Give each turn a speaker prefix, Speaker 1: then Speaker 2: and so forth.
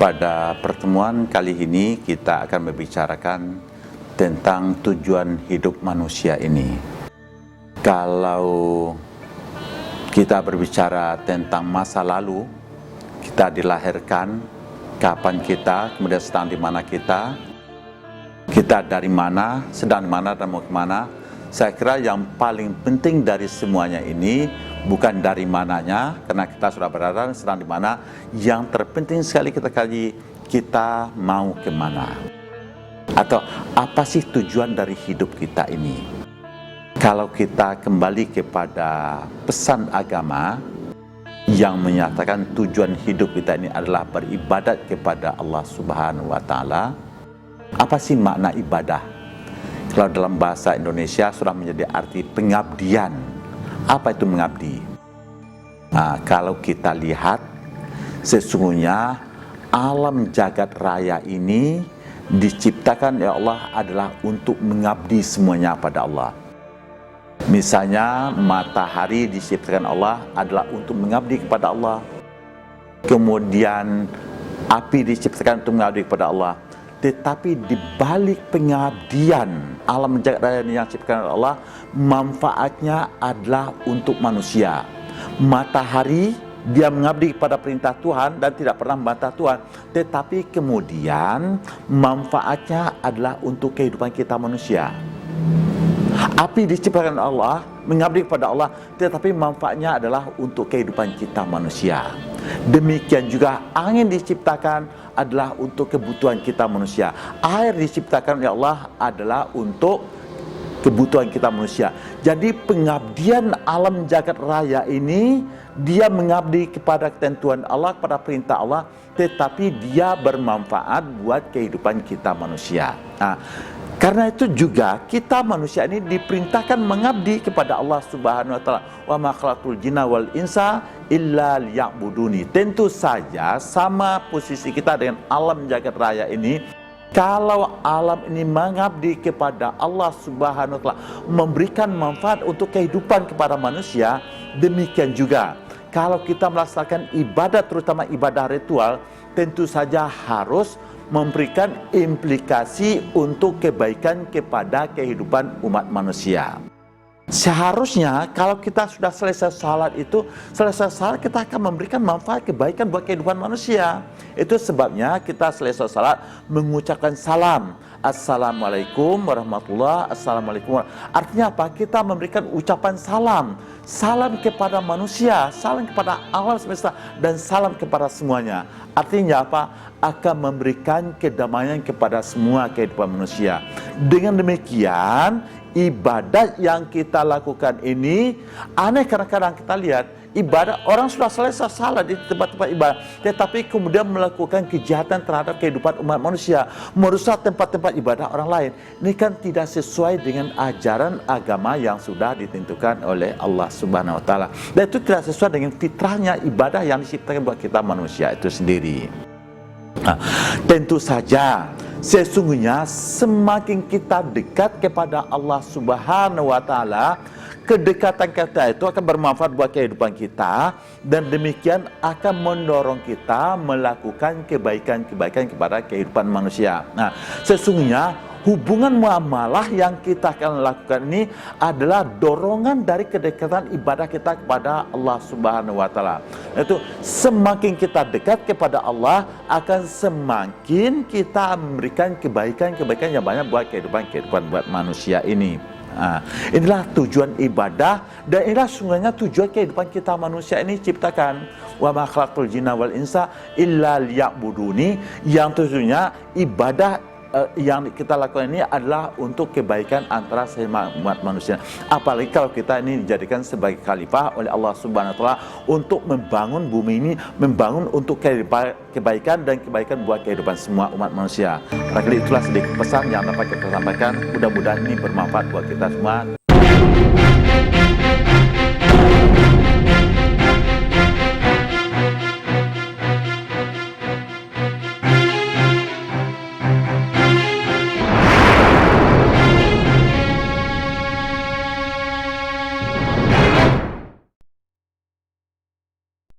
Speaker 1: Pada pertemuan kali ini kita akan membicarakan tentang tujuan hidup manusia ini. Kalau kita berbicara tentang masa lalu, kita dilahirkan, kapan kita, kemudian sedang di mana kita dari mana, sedang di mana dan mau kemana. Saya kira yang paling penting dari semuanya ini bukan dari mananya, karena kita sudah berada sedang di mana. Yang terpenting sekali kita mau kemana, atau apa sih tujuan dari hidup kita ini. Kalau kita kembali kepada pesan agama yang menyatakan tujuan hidup kita ini adalah beribadat kepada Allah Subhanahu wa Ta'ala. Apa sih makna ibadah? Kalau dalam bahasa Indonesia sudah menjadi arti pengabdian. Apa itu mengabdi? Nah, kalau kita lihat, sesungguhnya alam jagat raya ini diciptakan oleh Allah adalah untuk mengabdi semuanya pada Allah. Misalnya matahari diciptakan Allah adalah untuk mengabdi kepada Allah. Kemudian api diciptakan untuk mengabdi kepada Allah. Tetapi di balik pengabdian alam jagat raya yang diciptakan oleh Allah, manfaatnya adalah untuk manusia. Matahari dia mengabdi kepada perintah Tuhan dan tidak pernah membantah Tuhan, tetapi kemudian manfaatnya adalah untuk kehidupan kita manusia. Api diciptakan Allah, mengabdi kepada Allah, tetapi manfaatnya adalah untuk kehidupan kita manusia. Demikian juga angin diciptakan adalah untuk kebutuhan kita manusia. Air diciptakan oleh Allah adalah untuk kebutuhan kita manusia. Jadi pengabdian alam jagat raya ini, dia mengabdi kepada ketentuan Allah, kepada perintah Allah, tetapi dia bermanfaat buat kehidupan kita manusia. Nah, karena itu juga kita manusia ini diperintahkan mengabdi kepada Allah Subhanahu wa Ta'ala. Wa ma khalaqtul jinna wal insa illa liya'buduni. Tentu saja sama posisi kita dengan alam jagat raya ini. Kalau alam ini mengabdi kepada Allah Subhanahu wa Ta'ala, memberikan manfaat untuk kehidupan kepada manusia, demikian juga kalau kita melaksanakan ibadat, terutama ibadah ritual, tentu saja harus memberikan implikasi untuk kebaikan kepada kehidupan umat manusia. Seharusnya kalau kita sudah selesai salat kita akan memberikan manfaat kebaikan buat kehidupan manusia. Itu sebabnya kita selesai salat mengucapkan salam. Assalamualaikum warahmatullahi wabarakatuh. Artinya apa? Kita memberikan ucapan salam. Salam kepada manusia, salam kepada alam semesta, dan salam kepada semuanya. Artinya apa? Akan memberikan kedamaian kepada semua kehidupan manusia. Dengan demikian, ibadat yang kita lakukan ini aneh. Kadang-kadang kita lihat ibadah, orang sudah selesai salat di tempat-tempat ibadah, tetapi kemudian melakukan kejahatan terhadap kehidupan umat manusia, merusak tempat-tempat ibadah orang lain. Ini kan tidak sesuai dengan ajaran agama yang sudah ditentukan oleh Allah Subhanahu wa Ta'ala, dan itu tidak sesuai dengan fitrahnya ibadah yang diciptakan buat kita manusia itu sendiri. Nah, tentu saja sesungguhnya semakin kita dekat kepada Allah Subhanahu wa Ta'ala, kedekatan kita itu akan bermanfaat buat kehidupan kita, dan demikian akan mendorong kita melakukan kebaikan-kebaikan kepada kehidupan manusia. Nah, sesungguhnya hubungan muamalah yang kita akan lakukan ini adalah dorongan dari kedekatan ibadah kita kepada Allah Subhanahu wa Ta'ala. Itu semakin kita dekat kepada Allah, akan semakin kita memberikan kebaikan-kebaikan yang banyak buat kehidupan buat manusia ini. Nah, inilah tujuan ibadah, dan inilah sungguhnya tujuan kehidupan kita manusia ini ciptakan. Wa ma khalaqtul jinna wal insa illa liya'buduni, yang tujuannya ibadah yang kita lakukan ini adalah untuk kebaikan antara sesama umat manusia. Apalagi kalau kita ini dijadikan sebagai khalifah oleh Allah Subhanahu wa Ta'ala untuk membangun bumi ini, membangun untuk kebaikan dan kebaikan buat kehidupan semua umat manusia. Barangkali itulah sedikit pesan yang dapat kita sampaikan. Mudah-mudahan ini bermanfaat buat kita semua.